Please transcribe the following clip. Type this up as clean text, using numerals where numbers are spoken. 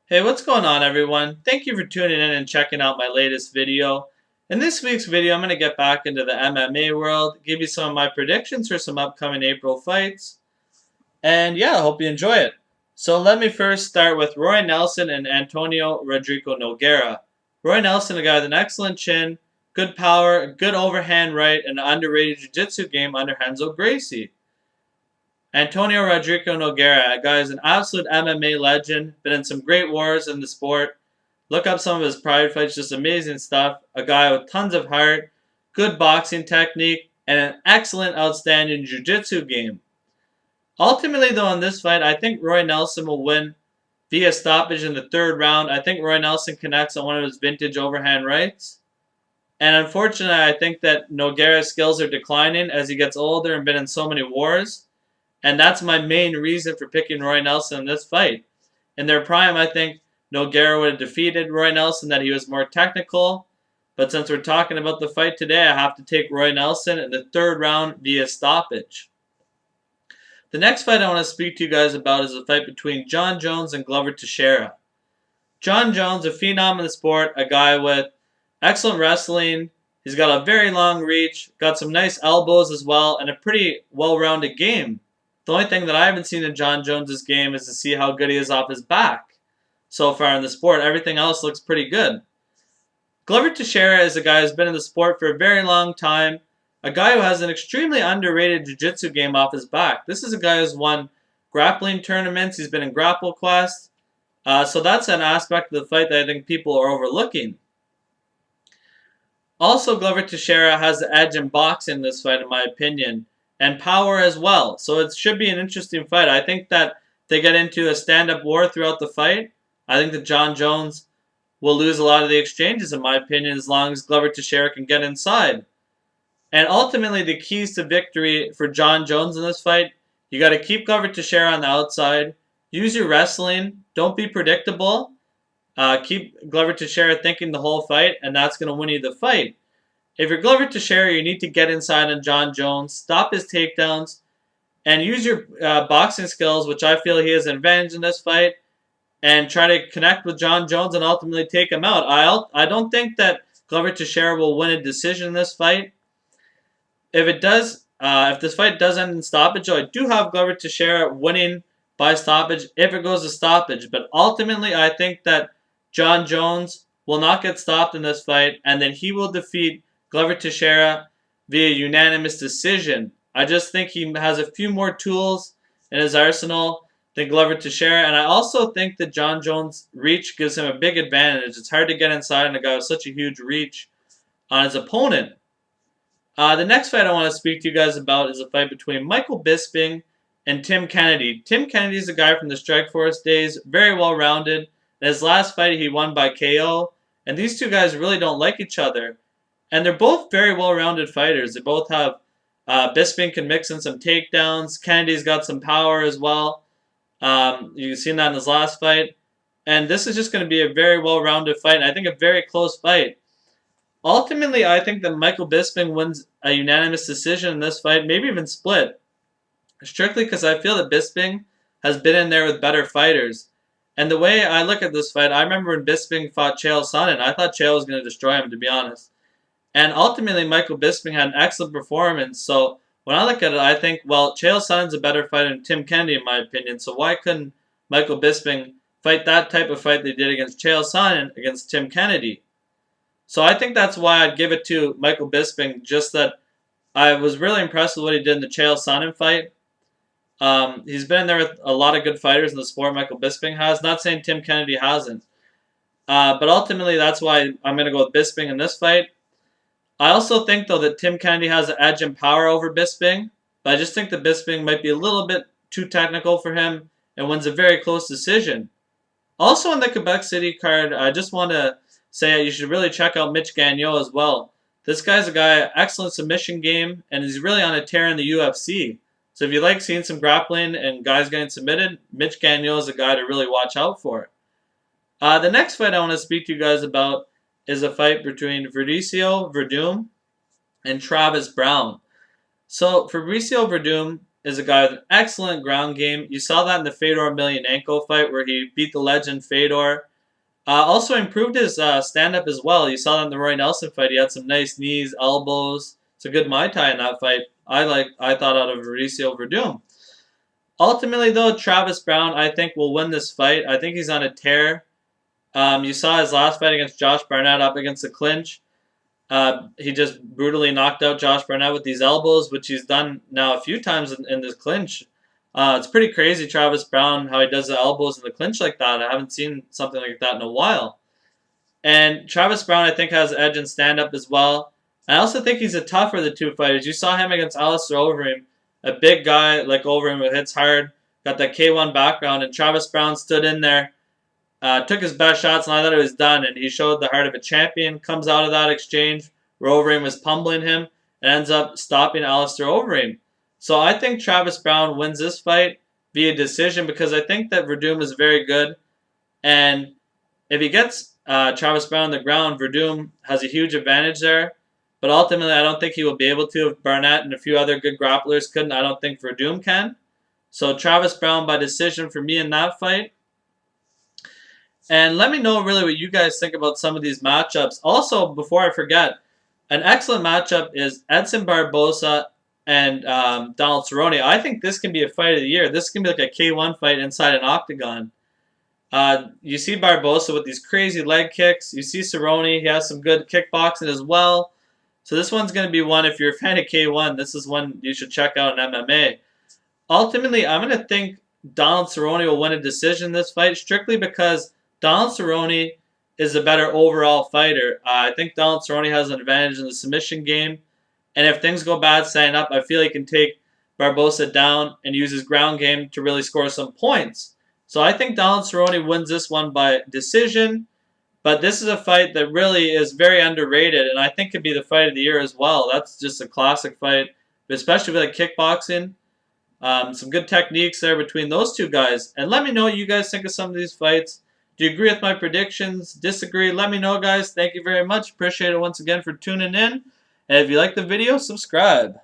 Hey, what's going on, everyone? Thank you for tuning in and checking out my latest video. In this week's video, I'm going to get back into the MMA world, give you some of my predictions for some upcoming April fights, and yeah, I hope you enjoy it. So let me first start with Roy Nelson and Antonio Rodrigo Nogueira. Roy Nelson, a guy with an excellent chin, good power, good overhand right, and an underrated jiu-jitsu game under Renzo Gracie. Antonio Rodrigo Nogueira, a guy who's an absolute MMA legend, been in some great wars in the sport. Look up some of his pride fights, just amazing stuff. A guy with tons of heart, good boxing technique, and an excellent, outstanding jiu-jitsu game. Ultimately, though, in this fight, I think Roy Nelson will win via stoppage in the third round. I think Roy Nelson connects on one of his vintage overhand rights. And unfortunately, I think that Nogueira's skills are declining as he gets older and been in so many wars. And that's my main reason for picking Roy Nelson in this fight. In their prime, I think Nogueira would have defeated Roy Nelson, that he was more technical. But since we're talking about the fight today, I have to take Roy Nelson in the third round via stoppage. The next fight I want to speak to you guys about is a fight between Jon Jones and Glover Teixeira. Jon Jones, a phenom in the sport, a guy with excellent wrestling. He's got a very long reach, got some nice elbows as well, and a pretty well-rounded game. The only thing that I haven't seen in Jon Jones' game is to see how good he is off his back so far in the sport. Everything else looks pretty good. Glover Teixeira is a guy who's been in the sport for a very long time, a guy who has an extremely underrated jiu-jitsu game off his back. This is a guy who's won grappling tournaments. He's been in Grapple Quest. So that's an aspect of the fight that I think people are overlooking. Also, Glover Teixeira has the edge in boxing in this fight, in my opinion, and power as well. So it should be an interesting fight. I think that they get into a stand-up war throughout the fight. I think that Jon Jones will lose a lot of the exchanges, in my opinion, as long as Glover Teixeira can get inside. And ultimately, the keys to victory for Jon Jones in this fight, you got to keep Glover Teixeira on the outside. Use your wrestling. Don't be predictable. Keep Glover Teixeira thinking the whole fight, and that's going to win you the fight. If you're Glover Teixeira, you need to get inside on Jon Jones, stop his takedowns, and use your boxing skills, which I feel he has an advantage in this fight, and try to connect with Jon Jones and ultimately take him out. I don't think that Glover Teixeira will win a decision in this fight. If it does, if this fight does end in stoppage, I do have Glover Teixeira winning by stoppage if it goes to stoppage. But ultimately, I think that Jon Jones will not get stopped in this fight, and then he will defeat Glover Teixeira via unanimous decision. I just think he has a few more tools in his arsenal than Glover Teixeira, and I also think that Jon Jones' reach gives him a big advantage. It's hard to get inside on a guy with such a huge reach on his opponent. The next fight I want to speak to you guys about is a fight between Michael Bisping and Tim Kennedy. Tim Kennedy is a guy from the Strikeforce days, very well-rounded. In his last fight, he won by KO, and these two guys really don't like each other. And they're both very well-rounded fighters. They both have Bisping can mix in some takedowns. Kennedy's got some power as well. You've seen that in his last fight. And this is just going to be a very well-rounded fight, and I think a very close fight. Ultimately, I think that Michael Bisping wins a unanimous decision in this fight, maybe even split. Strictly because I feel that Bisping has been in there with better fighters. And the way I look at this fight, I remember when Bisping fought Chael Sonnen, I thought Chael was going to destroy him, to be honest. And ultimately, Michael Bisping had an excellent performance. So when I look at it, I think, well, Chael Sonnen's a better fighter than Tim Kennedy, in my opinion. So why couldn't Michael Bisping fight that type of fight they did against Chael Sonnen against Tim Kennedy? So I think that's why I'd give it to Michael Bisping, just that I was really impressed with what he did in the Chael Sonnen fight. He's been in there with a lot of good fighters in the sport, Michael Bisping has. Not saying Tim Kennedy hasn't. But ultimately, that's why I'm going to go with Bisping in this fight. I also think, though, that Tim Kennedy has an edge in power over Bisping. But I just think that Bisping might be a little bit too technical for him and wins a very close decision. Also in the Quebec City card, I just want to say you should really check out Mitch Gagnon as well. This guy's a guy, excellent submission game, and he's really on a tear in the UFC. So if you like seeing some grappling and guys getting submitted, Mitch Gagnon is a guy to really watch out for. The next fight I want to speak to you guys about is a fight between Fabricio Werdum and Travis Browne. So Fabricio Werdum is a guy with an excellent ground game. You saw that in the Fedor Emelianenko fight where he beat the legend Fedor. Also improved his stand-up as well. You saw that in the Roy Nelson fight. He had some nice knees, elbows. It's a good Muay Thai in that fight. I thought out of Mauricio Verdum. Ultimately, though, Travis Browne, I think, will win this fight. I think he's on a tear. You saw his last fight against Josh Barnett up against the clinch. He just brutally knocked out Josh Barnett with these elbows, which he's done now a few times in this clinch. It's pretty crazy, Travis Browne, how he does the elbows in the clinch like that. I haven't seen something like that in a while. And Travis Browne, I think, has an edge in stand-up as well. I also think he's a tougher of the two fighters. You saw him against Alistair Overeem, a big guy like Overeem who hits hard, got that K1 background, and Travis Browne stood in there, took his best shots, and I thought it was done. And he showed the heart of a champion, comes out of that exchange where Overeem was pummeling him, and ends up stopping Alistair Overeem. So I think Travis Browne wins this fight via decision because I think that Verdum is very good. And if he gets Travis Browne on the ground, Verdum has a huge advantage there. But ultimately, I don't think he will be able to. If Barnett and a few other good grapplers couldn't, I don't think Verdum can. So Travis Browne by decision for me in that fight. And let me know really what you guys think about some of these matchups. Also, before I forget, an excellent matchup is Edson Barboza and Donald Cerrone. I think this can be a fight of the year. This can be like a K1 fight inside an octagon. You see Barboza with these crazy leg kicks. You see Cerrone. He has some good kickboxing as well. So this one's going to be one, if you're a fan of K1, this is one you should check out in MMA. Ultimately, I'm going to think Donald Cerrone will win a decision in this fight strictly because Donald Cerrone is a better overall fighter. I think Donald Cerrone has an advantage in the submission game. And if things go bad standing up, I feel he can take Barboza down and use his ground game to really score some points. So I think Donald Cerrone wins this one by decision. But this is a fight that really is very underrated, and I think could be the fight of the year as well. That's just a classic fight, especially with like kickboxing. Some good techniques there between those two guys. And let me know what you guys think of some of these fights. Do you agree with my predictions? Disagree? Let me know, guys. Thank you very much. Appreciate it once again for tuning in. And if you like the video, subscribe.